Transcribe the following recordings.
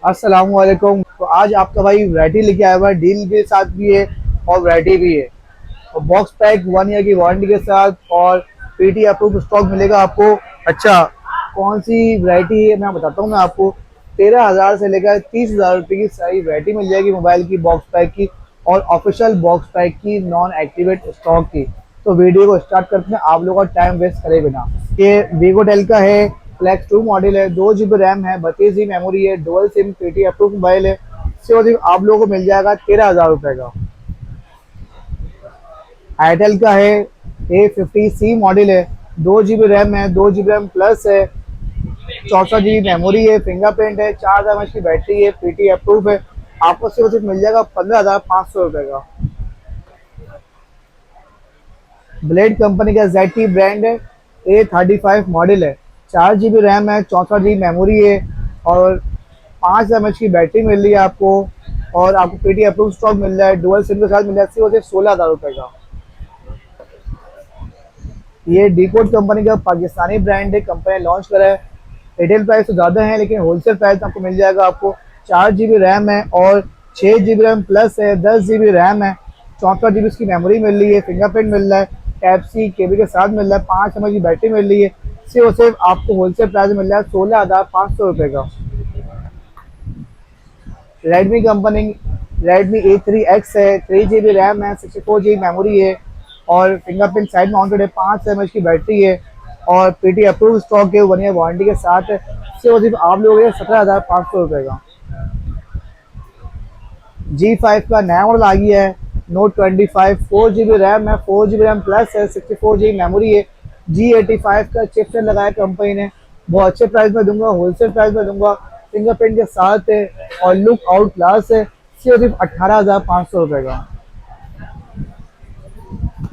अस्सलाम वालेकुम। तो आज आपका भाई वैरायटी लेके आया हुआ है, डील के साथ भी है और वैरायटी भी है। और बॉक्स पैक 1 ईयर की वारंटी के साथ और पीटी अप्रूव स्टॉक मिलेगा आपको। अच्छा, कौन सी वैरायटी है मैं बताता हूँ। मैं आपको 13,000 से लेकर 30,000 रुपये की सारी वैरायटी मिल जाएगी मोबाइल की, बॉक्स पैक की और ऑफिशियल बॉक्स पैक की, नॉन एक्टिवेट स्टॉक की। तो वीडियो को स्टार्ट करते हैं आप लोगों का टाइम वेस्ट करे बिना। ये वीवो टेल का है, फ्लैक्स 2 मॉडल है, 2 GB रैम है, 32 GB मेमोरी है, dual SIM PT approve mobile है। सिर्फ आप लोगों को मिल जाएगा 13,000 रुपये का। एयरटेल का है, A50C मॉडल है, 2 GB रैम है, 2 GB रैम प्लस है, 64 GB मेमोरी है, फिंगरप्रिंट है, 4000 mAh की बैटरी है, पीटी अप्रूव है। आपको सिर्फ मिल जाएगा 15,500 रुपये का। ब्लेड कंपनी का ZT ब्रांड है, A35 मॉडल है, 4 GB रैम है, 64 GB मेमोरी है और 5000 mAh की बैटरी मिल रही है आपको। और आपको पीटी अप्रूव स्टॉक मिल रहा है, डुअल सिम के साथ मिल रहा है सिर्फ 16,000 रुपये का। ये डीकोड कंपनी का पाकिस्तानी ब्रांड है, कंपनी लॉन्च करा है। रिटेल प्राइस तो ज़्यादा है लेकिन होलसेल प्राइस आपको मिल जाएगा। आपको 4 GB रैम है और 6 GB रैम प्लस है, 10 GB रैम है, 64 GB इसकी मेमोरी मिल रही है, फिंगरप्रिंट मिल रहा है, टाइप सी केबल के साथ मिल रहा है, 5 mAh की बैटरी मिल रही है। सिर्फ आपको होलसेल प्राइस मिल रहा है 16,500 रुपये का। रेडमी कंपनी रेडमी A3X है, 3 GB रैम है, 64 GB मेमोरी है और फिंगरप्रिंट साइड माउंटेड है, 5 mAh की बैटरी है और पीटी अप्रूव स्टॉक है, 1 ईयर वारंटी के साथ है। सिर्फ आप लोग 17,500 रुपये का। G5 का नया मॉडल आ गया है, Note 25, 4 GB रैम है, 4 GB रैम प्लस है, 64 GB मेमोरी है। G85 का चिपसेट लगाया कंपनी ने, बहुत अच्छे प्राइस में दूंगा, होलसेल प्राइस में दूंगा, फिंगरप्रिंट के साथ है और लुक आउट क्लास है। सिर्फ 18,500 रुपये का।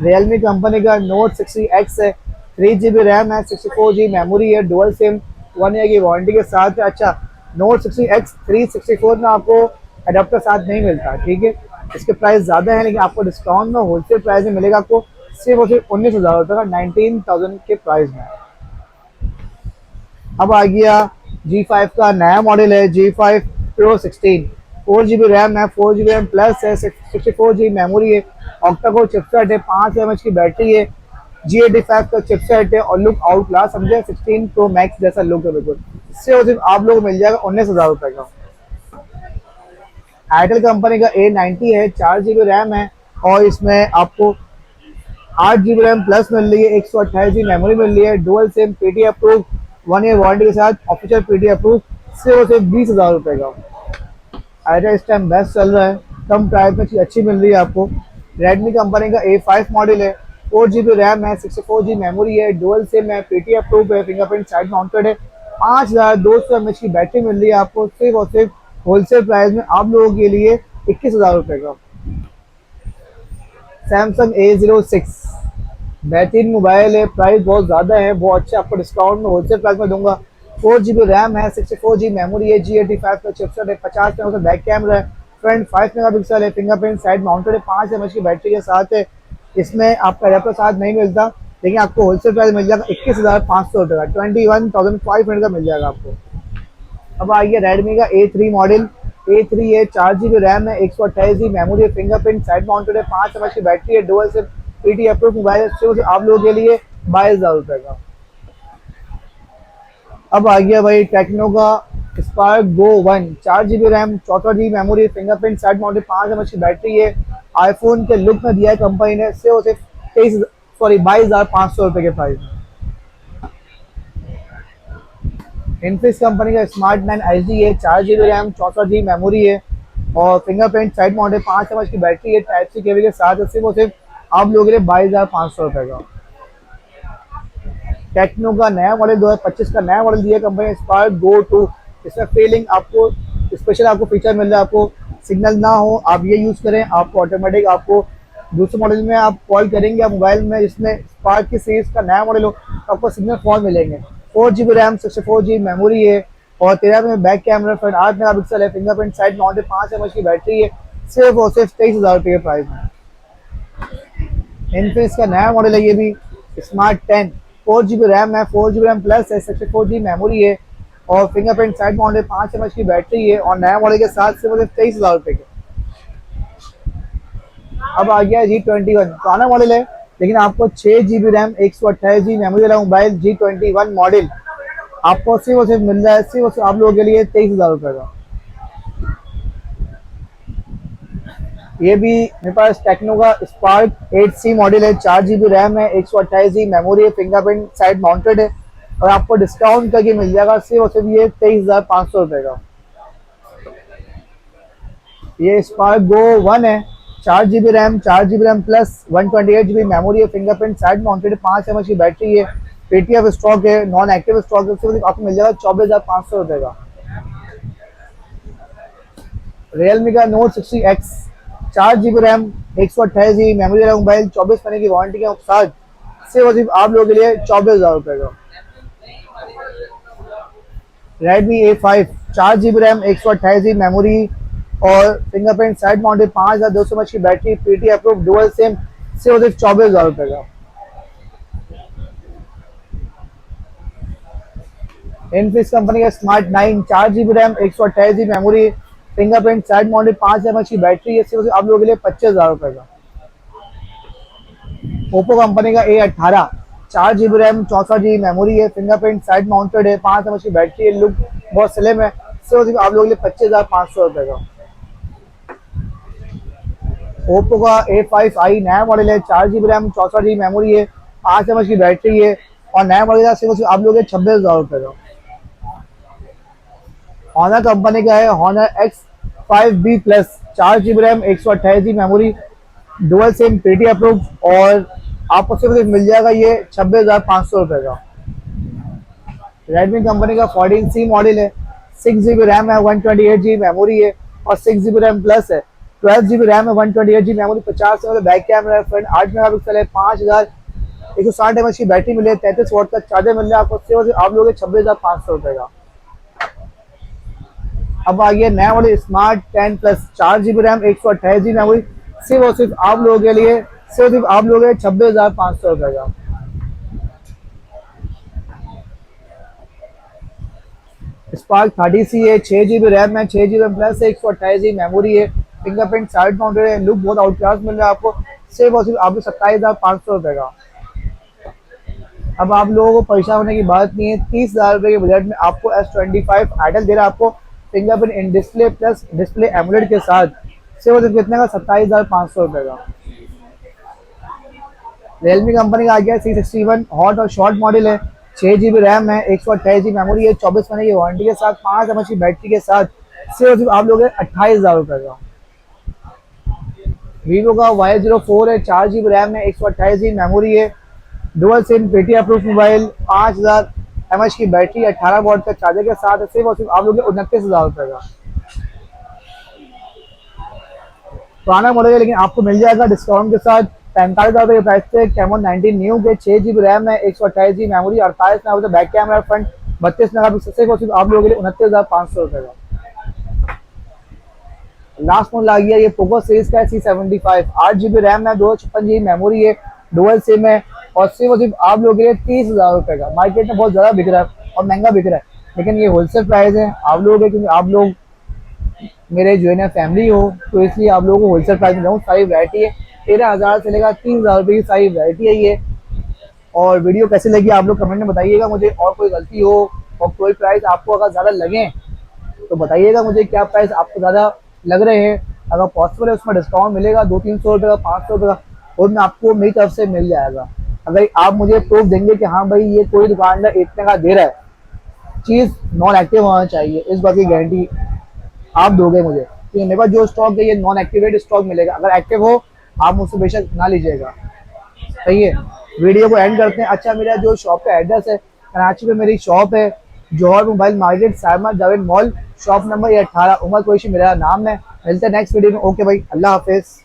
रियलमी कंपनी का Note 60X है, 3 GB रैम है, 64 GB मेमोरी है, डुअल सिम, 1 ईयर की वारंटी के साथ है। अच्छा, Note 60X 364 में आपको अडेप्टर साथ नहीं मिलता, ठीक है, इसके प्राइस ज़्यादा है लेकिन आपको डिस्काउंट में होलसेल प्राइस में मिलेगा आपको सिर्फ और सिर्फ 19,000 रुपये का, 19,000 के प्राइस में। अब आ गया G5 का नया मॉडल है, G5 Pro 16, 4 GB रैम है, 4 GB रैम प्लस है, 64 GB मेमोरी है, ऑक्टा कोर चिपसेट है, 5 mAh की बैटरी है, G85 का चिपसेट है और लुक आउट क्लास समझे 16 Pro Max जैसा लुक है बिल्कुल। इससे सिर्फ आप लोग मिल जाएगा 19,000 रुपये का। एयरटेल कंपनी का A90 है, 4 GB रैम है और इसमें आपको 8 GB रैम प्लस मिल रही है, 128 GB मेमोरी मिल रही है, dual SIM PT approve, 1 year warranty के साथ, ऑफिशियल पीटी अप्रूव। सिर्फ 20,000 रुपये का। आइडिया इस टाइम बेस्ट चल रहा है, कम प्राइस में चीज़ अच्छी मिल रही है आपको। रेडमी कंपनी का A5 मॉडल है, 4 GB रैम है, 64 GB मेमोरी है, डुअल सिम है, पीटी अप्रूव है, फिंगरप्रिंट साइड माउंटेड है, 5,200 mAh की बैटरी मिल रही है आपको। सिर्फ और सिर्फ होलसेल प्राइस में आप लोगों के लिए 21,000 रुपये का। सैमसंग A06 बेहतरीन मोबाइल है, प्राइस बहुत ज़्यादा है, बहुत अच्छा आपको डिस्काउंट में होलसेल प्राइस में दूंगा। 4 GB रैम है, 64 GB मेमोरी है, G85 का चिपसेट है, 50 मेगापिक्सल बैक कैमरा है, फ्रंट 5 मेगापिक्सल है, फिंगरप्रिंट साइड माउंटेड है, 5 mAh की बैटरी के साथ है। इसमें आपका अडेप्टर साथ नहीं मिलता लेकिन आपको होलसेल प्राइस मिल जाएगा 21,500 रुपये का, 21,500 का मिल जाएगा आपको। अब आ गया रेडमी का A3 मॉडल, A3 है, 4 GB रैम है, 128 GB मेमोरी है, फिंगरप्रिंट साइड माउंटेड है, 5 mAh की बैटरी है, dual SIM PT approve mobile है। सिर्फ आप लोगों के लिए 22,000 रुपये का। अब आ गया भाई टेक्नो का Spark Go 1, 4 GB RAM, 64 GB memory, fingerprint side mounted, 5 mAh की बैटरी है, आईफोन के लुक में दिया है कंपनी ने। सिर्फ 22,500 रुपये के प्राइस में। इन्फिक्स कंपनी का स्मार्ट 9 HD है, 4 GB रैम, 64 GB मेमोरी है और फिंगरप्रिंट साइड माउंटेड, 5 mAh की बैटरी है, टाइप सी केबल के साथ है। सिर्फ आप लोगों के लिए 22,500 रुपये का। टेक्नो का नया मॉडल 2025 का नया मॉडल दिया कंपनी स्पार्क गो 2। इसमें फीलिंग आपको स्पेशल आपको फीचर मिल रहा है, आपको सिग्नल ना हो आप ये यूज़ करें, आपको ऑटोमेटिक आपको दूसरे मॉडल में आप कॉल करेंगे या मोबाइल में जिसमें स्पार्क की सीरीज का नया मॉडल हो तो आपको सिग्नल फ़ोन मिलेंगे। 4 GB रैम, 64 GB मेमोरी है और 13 में बैक कैमरा, फ्रंट 8 मेगापिक्सल है, फिंगरप्रिंट साइड माउंटेड, 5 mAh की बैटरी है। सिर्फ और सिर्फ 23,000 रुपये के प्राइस में। इनफिनिक्स का नया मॉडल है ये भी, स्मार्ट 10, 4 GB रैम है, 4 GB रैम प्लस है, 64 GB मेमोरी है और फिंगरप्रिंट साइड माउंटेड 5 mAh की बैटरी है और नया मॉडल के साथ सिर्फ 23,000 रुपये के। अब आ गया G21, पुराना मॉडल है लेकिन आपको 6 GB रैम 128 GB मेमोरी वाला मोबाइल G21 मॉडल आपको सिर्फ और सिर्फ मिल रहा है सिर्फ और सिर्फ आप लोगों के लिए 23,000 रुपये का। ये भी मेरे पास टेक्नो का स्पार्क 8C मॉडल है, 4 GB रैम है, 128 GB मेमोरी है, फिंगरप्रिंट साइड माउंटेड है और आपको डिस्काउंट करके मिल जाएगा सिर्फ और सिर्फ ये 23,500 रुपये का। ये स्पार्क गो 1 है, 4 GB RAM, 4 GB RAM plus 128 GB memory है, फिंगरप्रिंट साइड माउंटेड है, 5 mAh की बैटरी है, PTF स्टॉक है, नॉन एक्टिव स्टॉक है, सिर्फ आपको मिल जाएगा 24,500 रुपये का। रियलमी का note 60X, 4 GB RAM, 128 GB memory वाला मोबाइल, 24 महीने की वारंटी के साथ सिर्फ और सिर्फ आप लोगों के लिए 24,000 रुपये का। Redmi A5, 4 GB RAM, 128 GB memory और फिंगरप्रिंट साइड माउंटेड, 5,200 mAh की battery, PT approve, dual SIM, सिर्फ और सिर्फ 24,000 रुपये का। इनफिनिक्स कंपनी का smart 9, 4 GB RAM, 128 GB memory, fingerprint side mounted, 5 mAh की बैटरी है, सिर्फ आप लोगों के लिए 25,000 रुपये का। ओप्पो कंपनी का A18, 4 GB RAM, 64 GB memory है, फिंगरप्रिंट साइड माउंटेड है, 5 mAh की बैटरी है, लुक बहुत स्लिम है, सिर्फ आप लोगों के लिए 25,500 रुपये का। ओप्पो का A5i नया मॉडल है, 4 GB रैम, 64 GB मेमोरी है, 5 mAh की बैटरी है और नया मॉडल सिर्फ आप लोगों के 26,000 रुपये का। हॉनर कंपनी का है Honor X5B plus, 4 GB RAM, 128 GB memory, dual SIM, PT approve और आपको सिर्फ मिल जाएगा ये 26,500 रुपये का। रेडमी कंपनी का 14C मॉडल है, 6 GB रैम है, 128 GB मेमोरी है और 6 GB रैम प्लस है, 12 GB रैम है, 128 GB मेमोरी, 50 से बैक कैमरा है, फ्रंट 8 मेगापिक्सल है, 5,160 mAh की बैटरी मिले, 33 वाट का चार्जर मिल रहा है आपको सिर्फ आप लोग 26,500 रुपये का। अब आ गया नया model smart 10 plus, 4 GB RAM, 128 GB memory, सिर्फ और सिर्फ आप लोगों के लिए 26,500 रुपये का। स्पार्क 30C है, 6 GB रैम है, 6 GB रैम प्लस है, 128 GB मेमोरी है, फिंगरप्रिंट साइड माउंटेड है, लुक बहुत आउटक्लास मिल रहा है आपको सिर्फ और सिर्फ आपको 27,500 रुपये का। अब आप लोगों को परेशान होने की बात नहीं है, 30,000 रुपये के बजट में आपको S25 आइडल दे रहा है आपको fingerprint in display plus display emulate के साथ सिर्फ कितने का 27,500 रुपये का। रियलमी कंपनी का आ गया C61 हॉट और शॉर्ट मॉडल है, 6 GB रैम है, 128 GB मेमोरी है, 24 महीने की वारंटी के साथ, 5 mAh की बैटरी के साथ सिर्फ आप लोग 28,000 रुपये का। वीवो का Y04 है, 4 GB रैम है, 128 GB मेमोरी है, dual SIM, PT approve mobile, 5,000 mAh की बैटरी, 18 वाट का चार्जर के साथ सिर्फ और सिर्फ आप लोग 29,000 रुपये का। पुराना मॉडल है लेकिन आपको मिल जाएगा डिस्काउंट के साथ 45,000 के प्राइस पे कैमोन 19 न्यू के, 6 GB रैम है, 128 GB memory, 48 megapixel back camera, front 32 megapixel, सिर्फ और सिर्फ आप लोगों के लिए 29,500 रुपये का। लास्ट मॉडल आ गया ये पोको सीरीज का है, C75, 8 GB रैम है, 256 GB मेमोरी है, डुअल सिम है और सिर्फ आप लोगों के लिए 30,000 रुपये का। मार्केट में बहुत ज़्यादा बिक रहा है और महंगा बिक रहा है लेकिन ये होलसेल प्राइस है आप लोगों के, क्योंकि आप लोग मेरे जो है ना फैमिली हो तो इसलिए आप लोगों को होलसेल प्राइस में दूँ। सारी वैरायटी है, 13,000 से लेकर 30,000 रुपये की सारी वैरायटी है ये। और वीडियो कैसे लगी आप लोग कमेंट में बताइएगा मुझे, और कोई गलती हो और कोई प्राइस आपको अगर ज़्यादा लगे तो बताइएगा मुझे, क्या प्राइस आपको ज़्यादा लग रहे हैं। अगर पॉसिबल है उसमें डिस्काउंट मिलेगा 200-300 रुपये का, 500 रुपये का, और मैं आपको मेरी तरफ से मिल जाएगा। अगर आप मुझे प्रूफ देंगे कि हाँ भाई ये कोई दुकानदार इतने का दे रहा है, चीज़ नॉन एक्टिव होना चाहिए, इस बात की गारंटी आप दोगे मुझे, क्योंकि मेरे पास जो स्टॉक है ये नॉन एक्टिवेट स्टॉक मिलेगा। अगर एक्टिव हो आप मुझसे बेशक ना लीजिएगा, सही है। वीडियो को एंड करते हैं। अच्छा, मेरा जो शॉप का एड्रेस है, कराची में मेरी शॉप है, Jauhar mobile market, Saima Javed mall, shop number 18, Umar Qureshi मेरा नाम है। मिलते हैं नेक्स्ट वीडियो में। ओके भाई, अल्लाह हाफिज़।